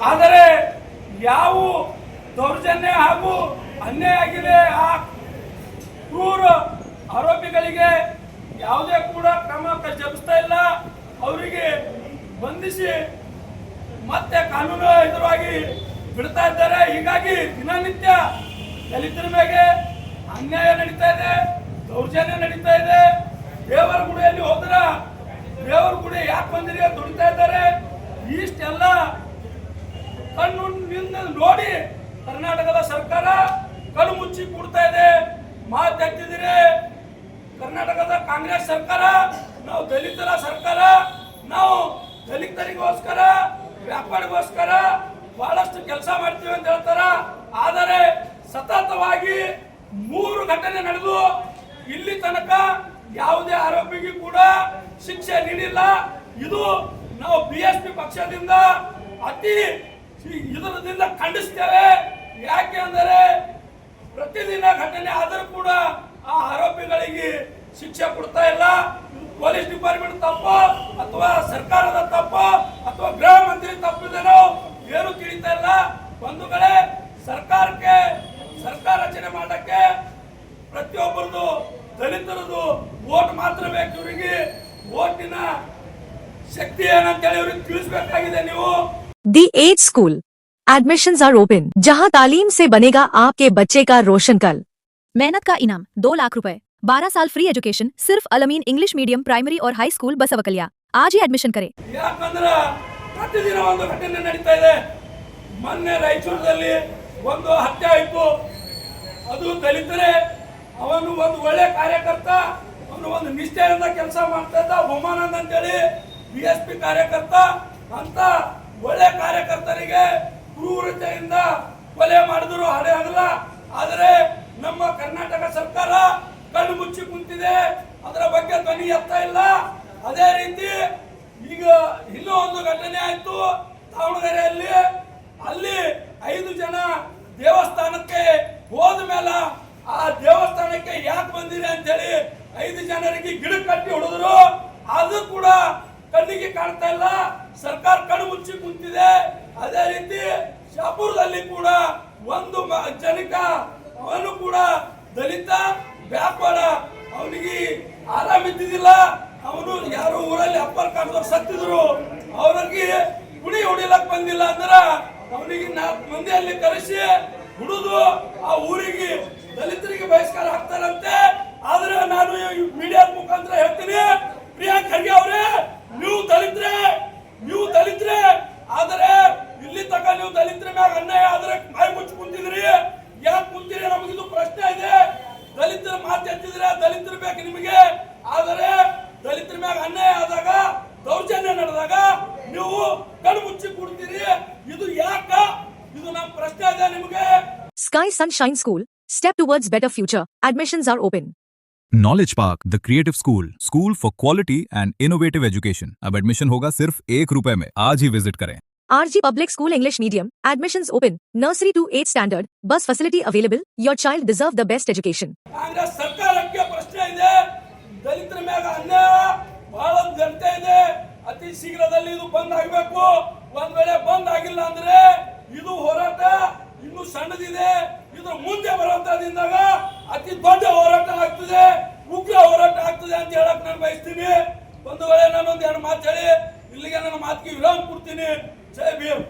ಆದರೆ ಯಾವ ದೌರ್ಜನ್ಯ ಹಾಗೂ ಅನ್ಯಾಯ ಆಗಿದೆ ಆ ಕ್ರೂರ ಆರೋಪಿಗಳಿಗೆ ಯಾವುದೇ ಕೂಡ ಕ್ರಮ ಜರುಗಿಸ್ತಾ ಇಲ್ಲ. ಅವರಿಗೆ ಬಂಧಿಸಿ ಮತ್ತೆ ಕಾನೂನು ಎದುರಾಗಿ ಬಿಡ್ತಾ ಇದ್ದಾರೆ. ಹೀಗಾಗಿ ದಿನನಿತ್ಯ ದಲಿತರ ಮೇಲೆ ಅನ್ಯಾಯ ನಡೀತಾ ಇದೆ, ದೌರ್ಜನ್ಯ ನಡೀತಾ ಇದೆ. ದೇವರ ಗುಡಿಯಲ್ಲಿ ಹೋದ್ರ ದೇವರ ಗುಡಿ ಯಾಕೆ ಬಂದಿರಿ ದುಡಿತಾ ಇದ್ದಾರೆ. ಇಷ್ಟೆಲ್ಲ ಕಣ್ಣು ನೋಡಿ ಕರ್ನಾಟಕದ ಸರ್ಕಾರ ಕಣ್ಣು ಮುಚ್ಚಿ ಕೂಡ್ತಾ ಇದೆ. ಮಾತೆತ್ತಿದ್ರೆ ಕರ್ನಾಟಕದ ಕಾಂಗ್ರೆಸ್ ಸರ್ಕಾರ ನಾವು ದಲಿತರ ಸರ್ಕಾರ, ನಾವು ದಲಿತರಿಗೋಸ್ಕರ ವ್ಯಾಪಾರಿಗೋಸ್ಕರ ಬಹಳಷ್ಟು ಕೆಲಸ ಮಾಡ್ತೀವಿ ಅಂತ ಹೇಳ್ತಾರ. ಆದರೆ ಸತತವಾಗಿ 3 ಘಟನೆ ನಡೆದು ಇಲ್ಲಿ ತನಕ ಯಾವುದೇ ಆರೋಪಿಗೂ ಕೂಡ ಶಿಕ್ಷೆ ನೀಡಿಲ್ಲ. ಇದು ನಾವು ಬಿಎಸ್ಪಿ ಪಕ್ಷದಿಂದ ಅತಿ ಇದರಿಂದ ಖಂಡಿಸ್ತೇವೆ. ಯಾಕೆ ಅಂದರೆ ಪ್ರತಿದಿನ ಘಟನೆ ಆದರೂ ಕೂಡ ಆ ಆರೋಪಿಗಳಿಗೆ ಶಿಕ್ಷೆ ಕೊಡ್ತಾ ಇಲ್ಲ. ಪೊಲೀಸ್ ಡಿಪಾರ್ಟ್ಮೆಂಟ್ ತಪ್ಪು ಅಥವಾ ಸರ್ಕಾರದ ತಪ್ಪು ಅಥವಾ ಗೃಹ ಮಂತ್ರಿ ತಪ್ಪಿದೇನೋ ಏನು ತಿಳಿತಾ ಇಲ್ಲ. ಬಂಧುಗಳೇ, ಸರ್ಕಾರ ರಚನೆ ಮಾಡಕ್ಕೆ ಪ್ರತಿಯೊಬ್ಬರದು ದಲಿತರದು ವೋಟ್ ಮಾತ್ರ ಬೇಕು. ಇವರಿಗೆ ವೋಟಿನ ಶಕ್ತಿ ಏನಂತೇಳಿ ಇವ್ರಿಗೆ ತಿಳಿಸಬೇಕಾಗಿದೆ. ನೀವು the age school admissions are open, जहां तालीम से बनेगा आपके बच्चे का रोशन कल। मेहनत का इनाम 2 लाख रुपए, 12 साल फ्री एजुकेशन सिर्फ अलमीन इंग्लिश मीडियम प्राइमरी और हाई स्कूल बसवकलिया। आज ही एडमिशन करें। ಯಾಕಂದ್ರೆ ಪ್ರತಿದಿನ ಒಂದು ಘಟನೆ ನಡೀತಾ ಇದೆ. ಮೊನ್ನೆ ರಾಯಚೂರಿನಲ್ಲಿ ಒಂದು ಹತ್ಯೆ ಆಯಿತು. ಅದು ದಲಿತರೇ. ಅವನು ಒಂದು ಒಳ್ಳೆ ಕಾರ್ಯಕರ್ತ, ಅವನು ಒಂದು ನಿಷ್ಠೆಯಿಂದ ಕೆಲಸ ಮಾಡ್ತಾ ಇದ್ದ. ಬಹುಮಾನಂದ ಅಂತೇಳಿ ಬಿಎಸ್ಪಿ ಕಾರ್ಯಕರ್ತ. ಅಂತ ಒಳ್ಳೆ ಕಾರ್ಯಕರ್ತರಿಗೆ ಕ್ರೂರತೆಯಿಂದ ಕೊಲೆ ಮಾಡಿದ್ರು ಹಾಡೇ ಆಗಲ್ಲ. ಆದರೆ ನಮ್ಮ ಕರ್ನಾಟಕ ಸರ್ಕಾರ ಕಣ್ಣು ಮುಚ್ಚಿ ಕುಂತಿದೆ, ಅದರ ಬಗ್ಗೆ ಧ್ವನಿ ಎತ್ತಾ ಇಲ್ಲ. ಅದೇ ರೀತಿ ಈಗ ಇನ್ನೂ ಒಂದು ಘಟನೆ ಆಯ್ತು ದಾವಣಗೆರೆಯಲ್ಲಿ. ಅಲ್ಲಿ 5 ಜನ ದೇವಸ್ಥಾನಕ್ಕೆ ಹೋದ ಮೇಲೆ ಆ ದೇವಸ್ಥಾನಕ್ಕೆ ಯಾಕೆ ಬಂದಿರಿ ಅಂತೇಳಿ 5 ಜನರಿಗೆ ಗಿಡ ಕಟ್ಟಿ ಹೊಡೆದ್ರು. ಅದು ಕೂಡ ಕಣ್ಣಿಗೆ ಕಾಣ್ತಾ ಇಲ್ಲ. ಸರ್ಕಾರ ಕಣ್ಣು ಮುಚ್ಚಿ ಕುಂತಿದೆ. ಅದೇ ರೀತಿ ಶಾಪುರದಲ್ಲಿ ಕೂಡ ಒಂದು ಜನಕ, ಅವನು ಕೂಡ ದಲಿತ ವ್ಯಾಪಾರ, ಅವನಿಗೆ ಆರಾಮಿದ್ದಿದ್ದಿಲ್ಲ. ಅವನು ಯಾರು ಊರಲ್ಲಿ ಅಪ್ಪರ್ ಕಾಲದವ್ರು ಸತ್ತಿದ್ರು, ಅವ್ರಿಗೆ ಗುಡಿ ಹೊಡಿಲಕ್ ಬಂದಿಲ್ಲ ಅಂದ್ರ ಅವನಿಗೆ 4 ಮಂದಿಯಲ್ಲಿ ಕರೆಸಿ ಹುಡುದು ಆ ಊರಿಗೆ ದಲಿತರಿಗೆ ಬಹಿಷ್ಕಾರ ಹಾಕ್ತಾರಂತೆ. ಆದ್ರೆ ನಾನು ಮೀಡಿಯಾ ಮುಖಾಂತರ ಹೇಳ್ತೀನಿ, ಪ್ರಿಯಾಂಕ್ ಖರ್ಗೆ ಅವರೇ, ನೀವು ದಲಿತರೇ. ಆದರೆ ಇಲ್ಲಿ ತನಕ ನೀವು ದಲಿತರ ಮ್ಯಾಗ ಅನ್ಯಾಯ ಆದ್ರೆ ಬಾಯಿ ಮುಚ್ಚಿ ಕುಂತಿದ್ರಿ. ಯಾಕೆ ಕುಂತೀರಿ ನಮಗಿದು ಪ್ರಶ್ನೆ ಇದೆ. ದಲಿತರ ಮಾತು ಎತ್ತಿದ್ರೆ ದಲಿತರ ಬೇಕು ನಿಮಗೆ. ಆದರೆ ದಲಿತರ ಮ್ಯಾಗ ಅನ್ಯಾಯ ಆದಾಗ, ದೌರ್ಜನ್ಯ ನಡೆದಾಗ ನೀವು ಕಣ್ಣು ಮುಚ್ಚಿ ಕುಡ್ತೀರಿ. ಇದು ಯಾಕ? ಇದು ನಮ್ಮ ಪ್ರಶ್ನೆ ಇದೆ ನಿಮಗೆ. Sky Sunshine School, step towards better future. Admissions are open. Knowledge park the creative school for quality and innovative education. अब एडमिशन होगा सिर्फ ₹1 में। आज ही विजिट करें। RG Public School English Medium, admissions open. Nursery to 8th standard, bus facility available. Your child deserve the best education. Congress ಸರ್ಕಾರಕ್ಕೆ ಪ್ರಶ್ನೆ ಇದೆ. ದಲಿತರ ಮ್ಯಾಗ ಅನ್ಯಾಯ ಬಹಳ ಜನತೆ ಇದೆ. ಅತಿ ಶೀಘ್ರದಲ್ಲಿ ಇದು ಬಂದ್ ಆಗಬೇಕು. ಒಂದ್ ವೇಳೆ ಬಂದ್ ಆಗಿಲ್ಲ ಅಂದ್ರೆ ಇದು ಹೋರಾಟ ಇನ್ನು ಸಣ್ಣದಿದೆ. ಇದ್ರ ಮುಂದೆ ಬರುವಂತದಿಂದಾಗ ಅತಿ ದೊಡ್ಡ ಹೋರಾಟ ಆಗ್ತದೆ, ಉಗ್ರ ಹೋರಾಟ ಆಗ್ತದೆ ಅಂತ ಹೇಳಕ್ ನಾನು ಬಯಸ್ತೀನಿ. ಒಂದು ವೇಳೆ ನಾನೊಂದು 2 ಮಾತು ಹೇಳಿ ಇಲ್ಲಿಗೆ ನನ್ನ ಮಾತಿಗೆ ವಿರಾಮ ಕೊಡ್ತೀನಿ. ಜೈ ಭೀಮ್.